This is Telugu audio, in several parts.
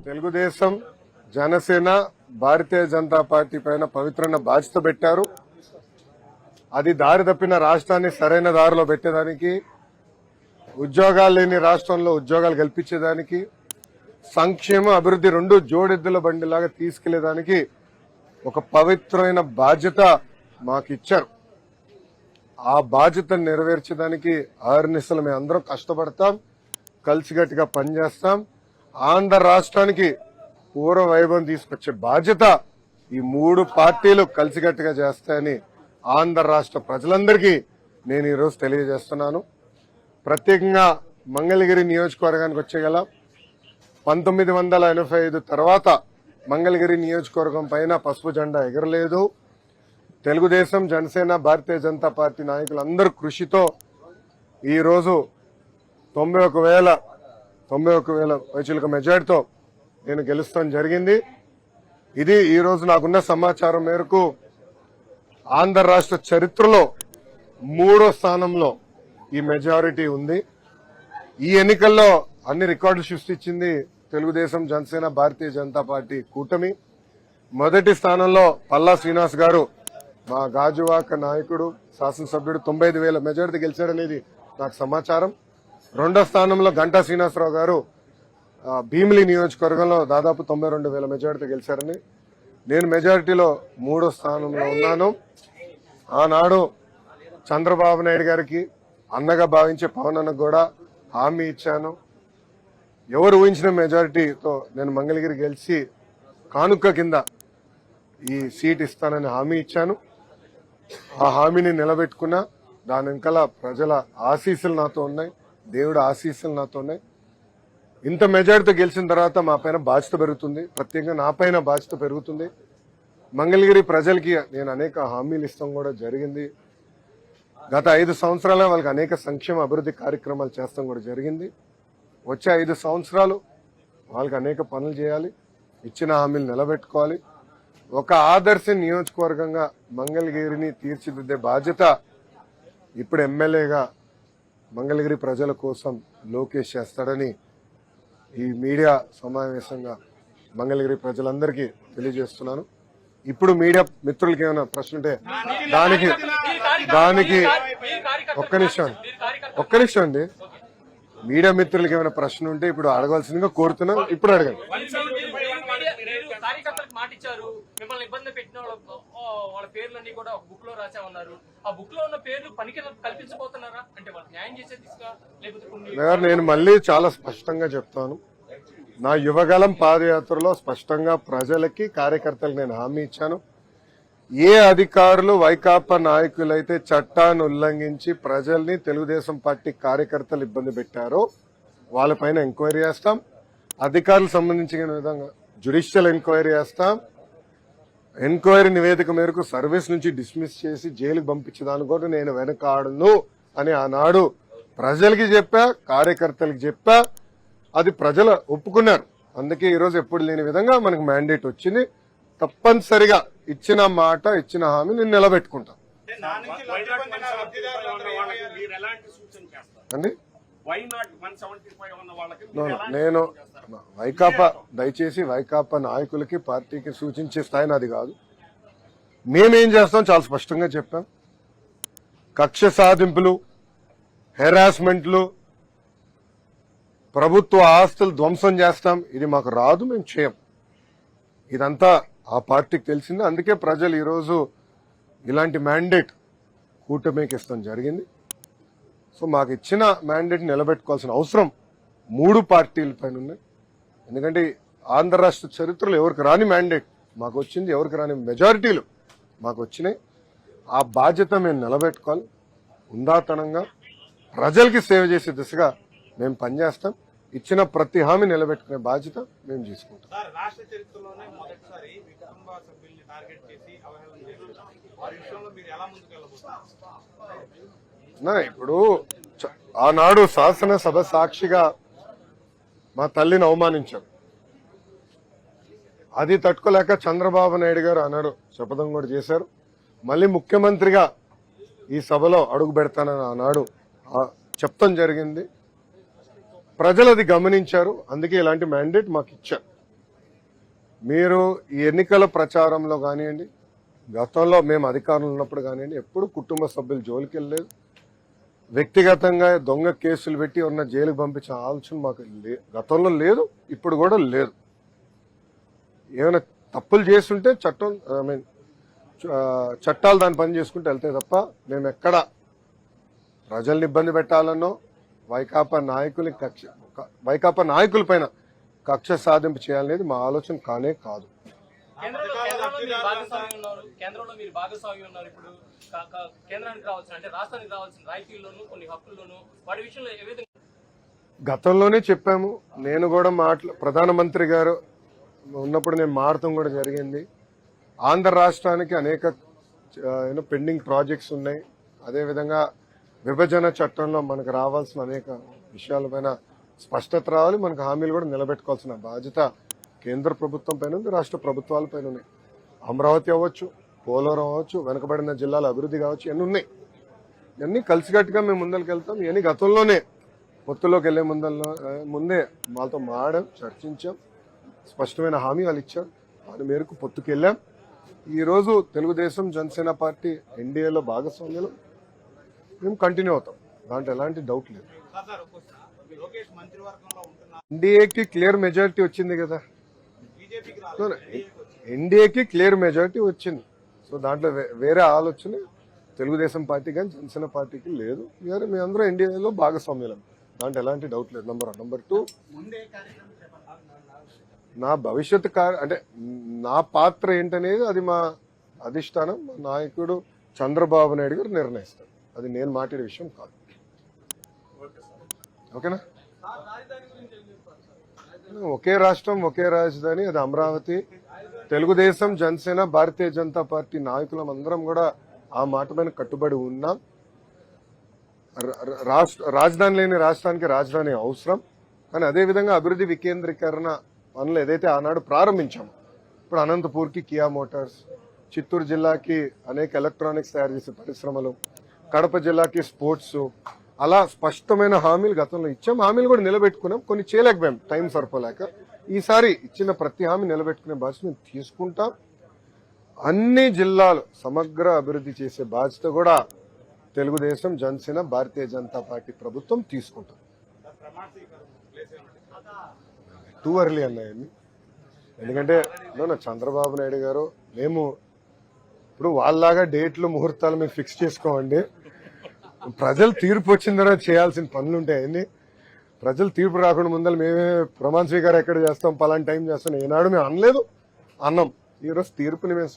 తెలుగుదేశం జనసేన భారతీయ జనతా పార్టీ పైన పవిత్రమైన బాధ్యత పెట్టారు. అది దారి తప్పిన రాష్ట్రాన్ని సరైన దారిలో పెట్టేదానికి, ఉద్యోగాలు లేని రాష్ట్రంలో ఉద్యోగాలు కల్పించేదానికి, సంక్షేమ అభివృద్ధి రెండు జోడెద్దుల బండిలాగా తీసుకెళ్లేదానికి ఒక పవిత్రమైన బాధ్యత మాకు ఇచ్చారు. ఆ బాధ్యతను నెరవేర్చడానికి ఆర్నిసలు మేము అందరం కష్టపడతాం, కలిసిగట్టుగా పనిచేస్తాం. ఆంధ్ర రాష్ట్రానికి పూర్వ వైభవం తీసుకొచ్చే బాధ్యత ఈ మూడు పార్టీలు కలిసిగట్టుగా చేస్తాయని ఆంధ్ర రాష్ట్ర ప్రజలందరికీ నేను ఈరోజు తెలియజేస్తున్నాను. ప్రత్యేకంగా మంగళగిరి నియోజకవర్గానికి వచ్చేగల 1985 తర్వాత మంగళగిరి నియోజకవర్గం పైన పసుపు జెండా ఎగరలేదు. తెలుగుదేశం, జనసేన, భారతీయ జనతా పార్టీ నాయకులందరూ కృషితో ఈరోజు 91,000 పైచిలుక మెజార్టీతో నేను గెలుస్తాం జరిగింది. ఇది ఈరోజు నాకున్న సమాచారం మేరకు ఆంధ్ర రాష్ట్ర చరిత్రలో 3వ స్థానంలో ఈ మెజారిటీ ఉంది. ఈ ఎన్నికల్లో అన్ని రికార్డులు సృష్టించింది తెలుగుదేశం, జనసేన, భారతీయ జనతా పార్టీ కూటమి. మొదటి స్థానంలో పల్లా శ్రీనివాస్ గారు, మా గాజువాక నాయకుడు, శాసనసభ్యుడు 95,000 మెజారిటీ గెలిచారనేది నాకు సమాచారం. రెండో స్థానంలో గంటా శ్రీనివాసరావు గారు భీమిలి నియోజకవర్గంలో దాదాపు 92,000 మెజారిటీ గెలిచారని, నేను మెజారిటీలో 3వ స్థానంలో ఉన్నాను. ఆనాడు చంద్రబాబు నాయుడు గారికి అన్నగా భావించే పవన్ అన్నకు కూడా హామీ ఇచ్చాను. ఎవరు ఊహించిన మెజారిటీతో నేను మంగళగిరి గెలిచి కానుక కింద ఈ సీట్ ఇస్తానని హామీ ఇచ్చాను. ఆ హామీని నిలబెట్టుకున్నా. దాని వెనకాల ప్రజల ఆశీస్సులు నాతో ఉన్నాయి, దేవుడు ఆశీస్సులు నాతో ఉన్నాయి. ఇంత మెజారిటీతో గెలిచిన తర్వాత మా పైన బాధ్యత పెరుగుతుంది, ప్రత్యేకంగా నా పైన బాధ్యత పెరుగుతుంది. మంగళగిరి ప్రజలకి నేను అనేక హామీలు ఇస్తాం కూడా జరిగింది. గత 5 సంవత్సరాలుగా వాళ్ళకి అనేక సంక్షేమ అభివృద్ధి కార్యక్రమాలు చేస్తాం కూడా జరిగింది. వచ్చే 5 సంవత్సరాలు వాళ్ళకి అనేక పనులు చేయాలి, ఇచ్చిన హామీలు నిలబెట్టుకోవాలి. ఒక ఆదర్శ నియోజకవర్గంగా మంగళగిరిని తీర్చిదిద్దే బాధ్యత ఇప్పుడు ఎమ్మెల్యేగా మంగళగిరి ప్రజల కోసం లోకేష్ చేస్తాడని ఈ మీడియా సమావేశంగా మంగళగిరి ప్రజలందరికీ తెలియజేస్తున్నాను. ఇప్పుడు మీడియా మిత్రులకి ఏమైనా ప్రశ్న ఉంటే దానికి ఒక్క నిమిషం అండి. మీడియా మిత్రులకి ఏమైనా ప్రశ్న ఉంటే ఇప్పుడు అడగాల్సిందిగా కోరుతున్నాను. ఇప్పుడు అడగండి. మాటిచ్చారు, మిమ్మల్ని ఇబ్బంది పెట్టిన వాళ్ళ పేర్లన్నీ కూడా ఒక బుక్ లో రాసా ఉన్నారు. ఆ బుక్ లో ఉన్న పేర్లు పనికి కల్పించబోతున్నారా? అంటే వాళ్ళు న్యాయం చేసే దిశగా లేకపోతే నేను మళ్ళీ చాలా స్పష్టంగా చెప్తాను. నా యువగలం పాదయాత్రలో స్పష్టంగా ప్రజలకి, కార్యకర్తలకు నేను హామీ ఇచ్చాను. ఏ అధికారులు వైకాపా నాయకులైతే చట్టాన్ని ఉల్లంఘించి ప్రజల్ని, తెలుగుదేశం పార్టీ కార్యకర్తలు ఇబ్బంది పెట్టారో వాళ్ళపైన ఎంక్వైరీ చేస్తాం. అధికారులకు సంబంధించిన విధంగా జ్యుడిషియల్ ఎంక్వైరీ చేస్తాం. ఎంక్వైరీ నివేదిక మేరకు సర్వీస్ నుంచి డిస్మిస్ చేసి జైలుకు పంపించడానికి కూడా నేను వెనకాడను అని ఆనాడు ప్రజలకి చెప్పా, కార్యకర్తలకు చెప్పా. అది ప్రజలు ఒప్పుకున్నారు. అందుకే ఈరోజు ఎప్పుడు లేని విధంగా మనకు మ్యాండేట్ వచ్చింది. తప్పనిసరిగా ఇచ్చిన మాట, ఇచ్చిన హామీ నేను నిలబెట్టుకుంటాను అండి. నేను వైకాపా, దయచేసి వైకాపా నాయకులకి, పార్టీకి సూచించే స్థాయి నాది కాదు. మేమేం చేస్తాం చాలా స్పష్టంగా చెప్పాం. కక్ష సాధింపులు, హెరాస్మెంట్లు, ప్రభుత్వ ఆస్తులు ధ్వంసం చేస్తాం, ఇది మాకు రాదు, మేము చేయం. ఇదంతా ఆ పార్టీకి తెలిసింది. అందుకే ప్రజలు ఈరోజు ఇలాంటి మ్యాండేట్ కూటమికి ఇస్తాం జరిగింది. సో మాకు ఇచ్చిన మ్యాండేట్ నిలబెట్టుకోవాల్సిన అవసరం 3 పార్టీల పైన ఉన్నాయి. ఎందుకంటే ఆంధ్ర రాష్ట్ర చరిత్రలో ఎవరికి రాని మ్యాండేట్ మాకు వచ్చింది, ఎవరికి రాని మెజారిటీలు మాకు వచ్చినాయి. ఆ బాధ్యత మేము నిలబెట్టుకోవాలి. ఉందాతనంగా ప్రజలకి సేవ చేసే దిశగా మేము పనిచేస్తాం. ఇచ్చిన ప్రతి హామీ నిలబెట్టుకునే బాధ్యత మేము తీసుకుంటాం. ఇప్పుడు ఆనాడు శాసనసభ సాక్షిగా మా తల్లిని అవమానించారు. అది తట్టుకోలేక చంద్రబాబు నాయుడు గారు ఆనాడు శపథం కూడా చేశారు. మళ్ళీ ముఖ్యమంత్రిగా ఈ సభలో అడుగు పెడతానని ఆనాడు చెప్తాం జరిగింది. ప్రజలు అది గమనించారు. అందుకే ఇలాంటి మ్యాండేట్ మాకు ఇచ్చారు. మీరు ఈ ఎన్నికల ప్రచారంలో కానివ్వండి, గతంలో మేము అధికారంలో ఉన్నప్పుడు కానివ్వండి, ఎప్పుడు కుటుంబ సభ్యులు జోలికి వెళ్ళలేదు. వ్యక్తిగతంగా దొంగ కేసులు పెట్టి ఉన్న జైలుకు పంపించే ఆలోచన మాకు గతంలో లేదు, ఇప్పుడు కూడా లేదు. ఏమైనా తప్పులు చేస్తుంటే చట్టం చట్టాలు దాని పని చేసుకుంటూ వెళ్తాయి తప్ప మేము ఎక్కడ ప్రజల్ని ఇబ్బంది పెట్టాలనో వైకాపా నాయకుల పైన కక్ష సాధింపు చేయాలనేది మా ఆలోచన కానే కాదు. కేంద్రంలో మీరు భాగస్వామ్యం ఉన్నారు. ఇప్పుడు కేంద్రానికి రావాల్సిన అంటే రాష్ట్రానికి రావాల్సిన రాయితీల్లోనూ కొన్ని హక్కుల్లోనూ వాటి విషయంలో ఏ విధంగా గతంలోనే చెప్పాము. నేను కూడా ప్రధానమంత్రి గారు ఉన్నప్పుడు నేను మారటం కూడా జరిగింది. ఆంధ్ర రాష్ట్రానికి అనేక పెండింగ్ ప్రాజెక్ట్స్ ఉన్నాయి. అదేవిధంగా విభజన చట్టంలో మనకు రావాల్సిన అనేక విషయాలపైన స్పష్టత రావాలి. మనకు హామీలు కూడా నిలబెట్టుకోవాల్సిన బాధ్యత కేంద్ర ప్రభుత్వం పైన ఉంది, రాష్ట్ర ప్రభుత్వాల పైన ఉన్నాయి. అమరావతి అవ్వచ్చు, పోలవరం అవ్వచ్చు, వెనుకబడిన జిల్లాల అభివృద్ధి కావచ్చు, ఇవన్నీ ఉన్నాయి. ఇవన్నీ కలిసికట్టుగా మేము ముందరికి వెళ్తాం. ఇవన్నీ గతంలోనే పొత్తులోకి వెళ్లే ముందే మాతో మాడాం, చర్చించాం, స్పష్టమైన హామీ వాళ్ళు ఇచ్చారు. దాని మేరకు పొత్తుకెళ్ళాం. ఈరోజు తెలుగుదేశం జనసేన పార్టీ ఎన్డీఏలో భాగస్వామ్యంలో మేము కంటిన్యూ అవుతాం. దాంట్లో ఎలాంటి డౌట్ లేదు. ఎన్డీఏకి క్లియర్ మెజారిటీ వచ్చింది కదా, ఎన్డీఏకి క్లియర్ మెజారిటీ వచ్చింది. సో దాంట్లో వేరే ఆలోచన తెలుగుదేశం పార్టీ కానీ జనసేన పార్టీకి లేదు. మీ అందరూ ఎన్డీఏలో భాగస్వామ్యం, దాంట్లో ఎలాంటి డౌట్ లేదు. నంబర్ 1. నంబర్ 2, నా భవిష్యత్ అంటే నా పాత్ర ఏంటనేది అది మా అధిష్టానం, మా నాయకుడు చంద్రబాబు నాయుడు గారు నిర్ణయిస్తారు. అది నేను మాట్లాడే విషయం కాదు. ఓకేనా? ఒకే రాష్ట్రం ఒకే రాజధాని, అది అమరావతి. తెలుగుదేశం జనసేన భారతీయ జనతా పార్టీ నాయకులం అందరం కూడా ఆ మాట పైన కట్టుబడి ఉన్నాం. రాజధాని లేని రాష్ట్రానికి రాజధాని అవసరం. కానీ అదేవిధంగా అభివృద్ధి వికేంద్రీకరణ పనులు ఏదైతే ఆనాడు ప్రారంభించాము, ఇప్పుడు అనంతపూర్కి కియా మోటార్స్, చిత్తూరు జిల్లాకి అనేక ఎలక్ట్రానిక్స్ తయారు చేసే పరిశ్రమలు, కడప జిల్లాకి స్పోర్ట్స్, అలా స్పష్టమైన హామీలు గతంలో ఇచ్చాం. హామీలు కూడా నిలబెట్టుకున్నాం. కొన్ని చేయలేకపోయాం, టైం సరిపోలేక. ఈసారి ఇచ్చిన ప్రతి హామీ నిలబెట్టుకునే బాధ్యత మేము తీసుకుంటాం. అన్ని జిల్లాలు సమగ్ర అభివృద్ధి చేసే బాధ్యత కూడా తెలుగుదేశం జనసేన భారతీయ జనతా పార్టీ ప్రభుత్వం తీసుకుంటాం. టూ ఎర్లీ అన్నాయండి. ఎందుకంటే చంద్రబాబు నాయుడు గారు మేము ఇప్పుడు వాళ్ళలాగా డేట్లు ముహూర్తాలు మేము ఫిక్స్ చేసుకోమండి. ప్రజలు తీర్పు వచ్చిన తర్వాత చేయాల్సిన పనులు ఉంటాయండి. ప్రజలు తీర్పు రాకుండా ముందర మేమే ప్రమాణ స్వీకారం ఎక్కడ చేస్తాం, పలాంటి టైం చేస్తాం ఏనాడు మేము అనలేదు, అన్నాం. ఈరోజు తీర్పుని మేము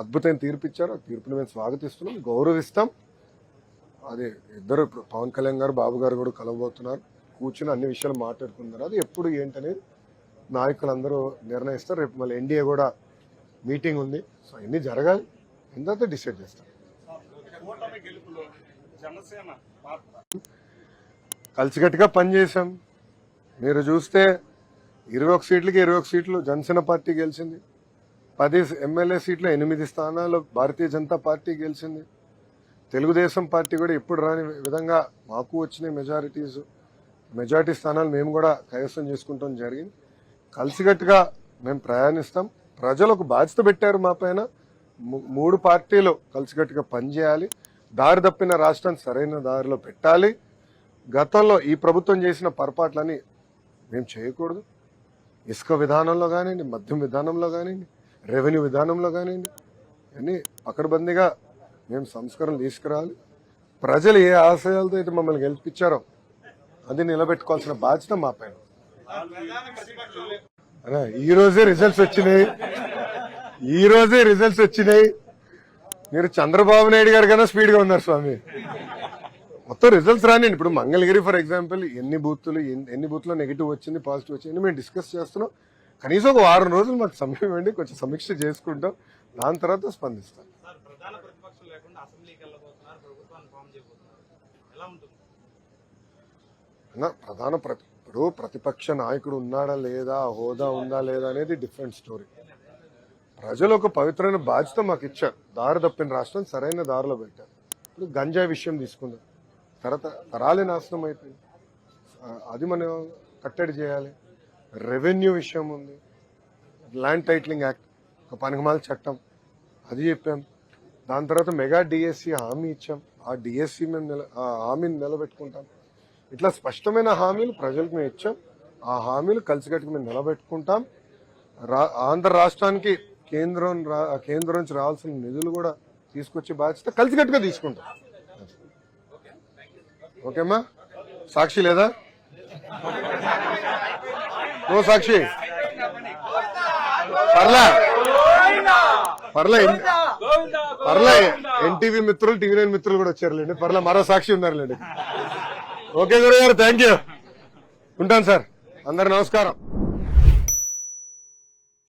అద్భుతమైన తీర్పు ఇచ్చారు. ఆ తీర్పుని మేము స్వాగతిస్తున్నాం, గౌరవిస్తాం. అది ఇద్దరు పవన్ కళ్యాణ్ గారు, బాబు గారు కూడా కలవబోతున్నారు. కూర్చుని అన్ని విషయాలు మాట్లాడుకున్నారు. అది ఎప్పుడు ఏంటనేది నాయకులందరూ నిర్ణయిస్తారు. రేపు మళ్ళీ ఎన్డీఏ కూడా మీటింగ్ ఉంది. సో ఇన్ని జరగాలి, తర్వాత డిసైడ్ చేస్తారు. కలిసికట్టుగా పనిచేశాం. మీరు చూస్తే 21 సీట్లకి 21 సీట్లు జనసేన పార్టీ గెలిచింది. 10 ఎమ్మెల్యే సీట్లు 8 స్థానాలు భారతీయ జనతా పార్టీ గెలిచింది. తెలుగుదేశం పార్టీ కూడా ఎప్పుడు రాని విధంగా మాకు వచ్చిన మెజారిటీ స్థానాలు మేము కూడా కైవసం చేసుకుంటాం జరిగింది. కలిసికట్టుగా మేము ప్రయాణిస్తాం. ప్రజలు ఒక బాధ్యత పెట్టారు మా పైన. 3 పార్టీలు కలిసికట్టుగా పనిచేయాలి. దారి తప్పిన రాష్ట్రాన్ని సరైన దారిలో పెట్టాలి. గతంలో ఈ ప్రభుత్వం చేసిన పొరపాట్లని మేము చేయకూడదు. ఇసుక విధానంలో కానివ్వండి, మద్యం విధానంలో కానివ్వండి, రెవెన్యూ విధానంలో కానివ్వండి, అన్నీ పకడ్బందీగా మేము సంస్కరణలు తీసుకురావాలి. ప్రజలు ఏ ఆశయాలతో అయితే మమ్మల్ని గెలిపించారో అది నిలబెట్టుకోవాల్సిన బాధ్యత మా పైన. ఈ రోజే రిజల్ట్స్ వచ్చినాయి. మీరు చంద్రబాబు నాయుడు గారు కన్నా స్పీడ్ గా ఉన్నారు స్వామి. మొత్తం రిజల్ట్స్ రాని. ఇప్పుడు మంగళగిరి ఫర్ ఎగ్జాంపుల్ ఎన్ని బూత్లో నెగిటివ్ వచ్చింది, పాజిటివ్ వచ్చింది మేము డిస్కస్ చేస్తున్నాం. కనీసం ఒక 6 రోజులు మాకు సమయం ఇవ్వండి, కొంచెం సమీక్ష చేసుకుంటాం. దాని తర్వాత స్పందిస్తాం. ఇప్పుడు ప్రతిపక్ష నాయకుడు ఉన్నాడా లేదా, హోదా ఉందా లేదా అనేది డిఫరెంట్ స్టోరీ. ప్రజలు ఒక పవిత్రమైన బాధ్యత మాకు ఇచ్చారు. దారి తప్పిన రాష్ట్రం సరైన దారిలో పెట్టారు. ఇప్పుడు గంజాయి విషయం తీసుకుందాం. తరాలే నాశనం అయిపోయింది. అది మనం కట్టడి చేయాలి. రెవెన్యూ విషయం ఉంది, ల్యాండ్ టైటిలింగ్ యాక్ట్, ఒక పనికిమాల చట్టం అది చెప్పాం. దాని తర్వాత మెగా డిఎస్సి హామీ ఇచ్చాం. ఆ డిఎస్సి మేము ఆ హామీని నిలబెట్టుకుంటాం. ఇట్లా స్పష్టమైన హామీలు ప్రజలకు మేము ఇచ్చాం. ఆ హామీలు కలిసికట్టుకు మేము నిలబెట్టుకుంటాం. ఆంధ్ర రాష్ట్రానికి కేంద్రం నుంచి రావాల్సిన నిధులు కూడా తీసుకొచ్చే బాధ్యత కలిసికట్టుగా తీసుకుంటాం. ఓకేమ్మా? సాక్షి లేదా? నో సాక్షి? పర్లే ఎన్టీవీ మిత్రులు, టీవీ9 మిత్రులు కూడా వచ్చారులేండి. పర్లే మరో సాక్షి ఉన్నారులేండి. ఓకే గురుగారు, థ్యాంక్ యూ. ఉంటాను సార్. అందరు నమస్కారం.